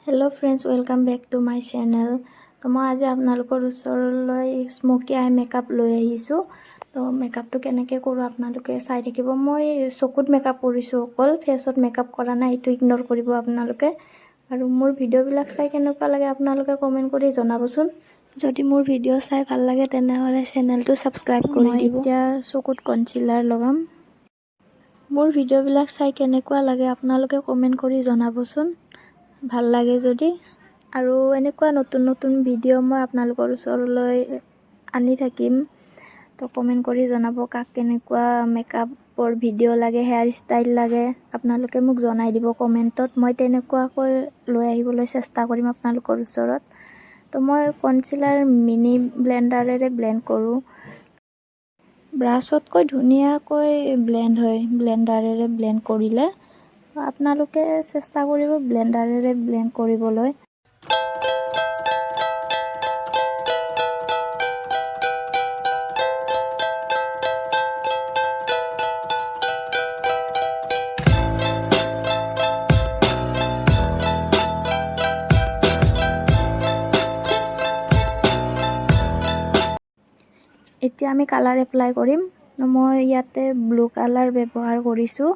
Hello friends, welcome back to my channel. তো মই আজি আপোনালোকৰ ওচৰলৈ স্মোকি আই মেকআপ লৈ আহিছোঁ। তো মেকআপটো কেনেকৈ কৰোঁ আপোনালোকে চাই থাকিব। মই চকুত মেকআপ কৰিছোঁ, অকল ফেচত মেকআপ কৰা নাই, এইটো ইগনোৰ কৰিব আপোনালোকে। আৰু মোৰ ভিডিঅ'বিলাক চাই কেনেকুৱা লাগে আপোনালোকে কমেণ্ট কৰি জনাবচোন। যদি মোৰ ভিডিঅ' চাই ভাল লাগে তেনেহ'লে চেনেলটো ছাবস্ক্ৰাইব কৰি দিব। এতিয়া চকুত কনচিলাৰ লগাম। মোৰ ভিডিঅ'বিলাক চাই কেনেকুৱা লাগে আপোনালোকে কমেণ্ট কৰি জনাবচোন, ভাল লাগে যদি। আৰু এনেকুৱা নতুন নতুন ভিডিঅ' মই আপোনালোকৰ ওচৰলৈ আনি থাকিম। তো কমেণ্ট কৰি জনাব কাক কেনেকুৱা মেকআপৰ ভিডিঅ' লাগে, হেয়াৰ ষ্টাইল লাগে, আপোনালোকে মোক জনাই দিব কমেণ্টত। মই তেনেকুৱাকৈ লৈ আহিবলৈ চেষ্টা কৰিম আপোনালোকৰ ওচৰত। তো মই কনচিলাৰ মিনি ব্লেণ্ডাৰেৰে ব্লেণ্ড কৰোঁ। ব্ৰাছতকৈ ধুনীয়াকৈ ব্লেণ্ড হয় ব্লেণ্ডাৰেৰে ব্লেণ্ড কৰিলে। আপোনালোকে চেষ্টা কৰিব ব্লেণ্ডাৰেৰে ব্লেণ্ড কৰিবলৈ। এতিয়া আমি কালাৰ এপ্লাই কৰিম। মই ইয়াতে ব্লু কালাৰ ব্যৱহাৰ কৰিছোঁ।